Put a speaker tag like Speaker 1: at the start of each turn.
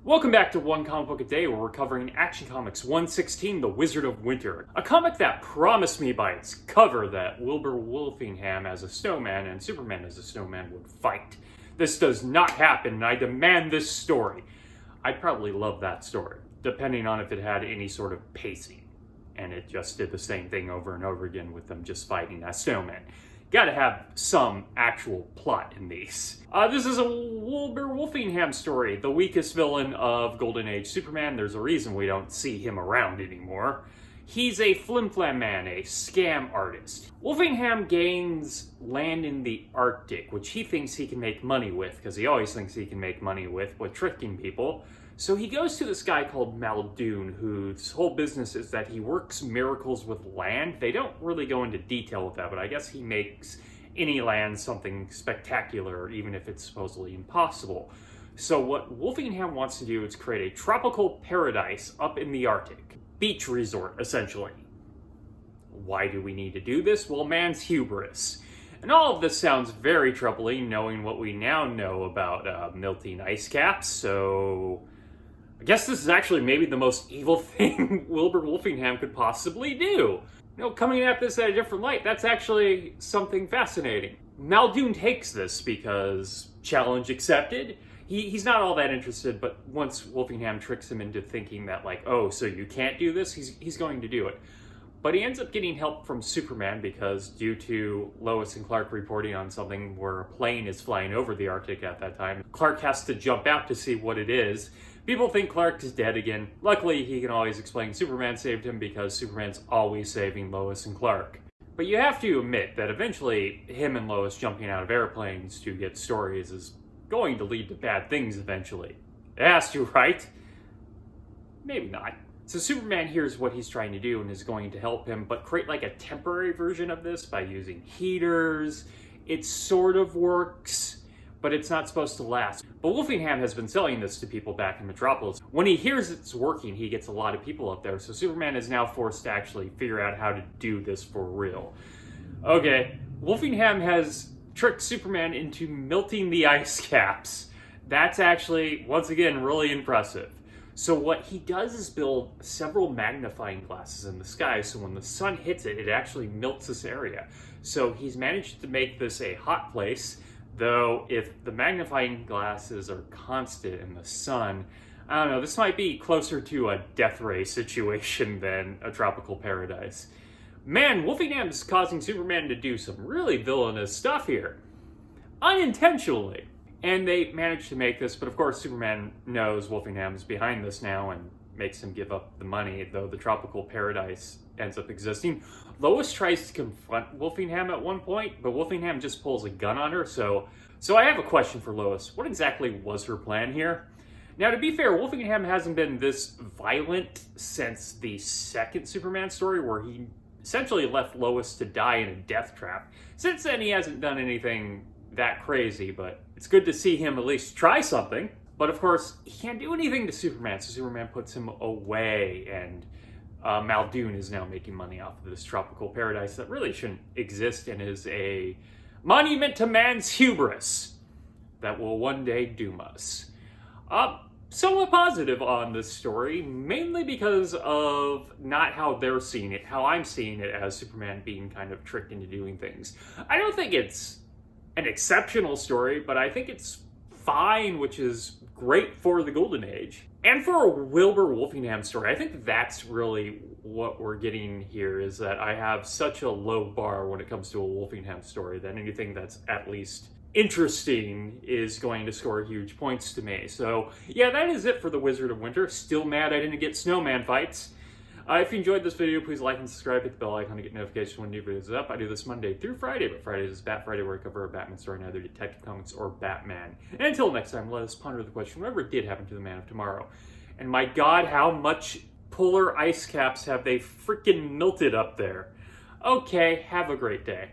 Speaker 1: Welcome back to One Comic Book a Day, where we're covering Action Comics 116, The Wizard of Winter. A comic that promised me by its cover that Wilbur Wolfingham as a snowman and Superman as a snowman would fight. This does not happen, and I demand this story. I'd probably love that story, depending on if it had any sort of pacing. And it just did the same thing over and over again with them just fighting as snowmen. Gotta have some actual plot in these. This is a Wilbur Wolfingham story, the weakest villain of Golden Age Superman. There's a reason we don't see him around anymore. He's a flim-flam man, a scam artist. Wolfingham gains land in the Arctic, which he thinks he can make money with, because he always thinks he can make money with tricking people. So he goes to this guy called Muldoon, whose whole business is that he works miracles with land. They don't really go into detail with that, but I guess he makes any land something spectacular, even if it's supposedly impossible. So what Wolfingham wants to do is create a tropical paradise up in the Arctic. Beach resort, essentially. Why do we need to do this? Well, man's hubris. And all of this sounds very troubling, knowing what we now know about melting ice caps, so I guess this is actually maybe the most evil thing Wilbur Wolfingham could possibly do. Coming at this at a different light, that's actually something fascinating. Muldoon takes this because challenge accepted. He's not all that interested, but once Wolfingham tricks him into thinking that, like, oh, so you can't do this, he's going to do it. But he ends up getting help from Superman because due to Lois and Clark reporting on something where a plane is flying over the Arctic at that time, Clark has to jump out to see what it is. People think Clark is dead again. Luckily, he can always explain Superman saved him because Superman's always saving Lois and Clark. But you have to admit that eventually him and Lois jumping out of airplanes to get stories is going to lead to bad things eventually. It has to, right? Maybe not. So Superman hears what he's trying to do and is going to help him, but create like a temporary version of this by using heaters. It sort of works, but it's not supposed to last. But Wolfingham has been selling this to people back in Metropolis. When he hears it's working, he gets a lot of people up there, so Superman is now forced to actually figure out how to do this for real. Okay, Wolfingham has tricked Superman into melting the ice caps. That's actually, once again, really impressive. So what he does is build several magnifying glasses in the sky, so when the sun hits it, it actually melts this area. So he's managed to make this a hot place, though if the magnifying glasses are constant in the sun, I don't know, this might be closer to a death ray situation than a tropical paradise. Man, Wolfingham's causing Superman to do some really villainous stuff here. Unintentionally. And they managed to make this, but of course Superman knows Wolfingham is behind this now and makes him give up the money, though the tropical paradise ends up existing. Lois tries to confront Wolfingham at one point, but Wolfingham just pulls a gun on her, so I have a question for Lois. What exactly was her plan here? Now, to be fair, Wolfingham hasn't been this violent since the second Superman story, where he essentially left Lois to die in a death trap. Since then, he hasn't done anything that crazy, but it's good to see him at least try something. But of course, he can't do anything to Superman, so Superman puts him away, and Muldoon is now making money off of this tropical paradise that really shouldn't exist and is a monument to man's hubris that will one day doom us. Somewhat positive on this story, mainly because of not how they're seeing it, how I'm seeing it as Superman being kind of tricked into doing things. I don't think it's an exceptional story, but I think it's fine, which is great for the Golden Age. And for a Wilbur Wolfingham story, I think that's really what we're getting here, is that I have such a low bar when it comes to a Wolfingham story that anything that's at least interesting is going to score huge points to me. So yeah, that is it for The Wizard of Winter. Still mad I didn't get snowman fights. If you enjoyed this video, please like and subscribe, hit the bell icon to get notifications when new videos are up. I do this Monday through Friday, but Fridays is Bat Friday, where I cover a Batman story in either Detective Comics or Batman. And until next time, let us ponder the question, whatever did happen to the Man of Tomorrow? And my God, how much polar ice caps have they freaking melted up there? Okay, have a great day.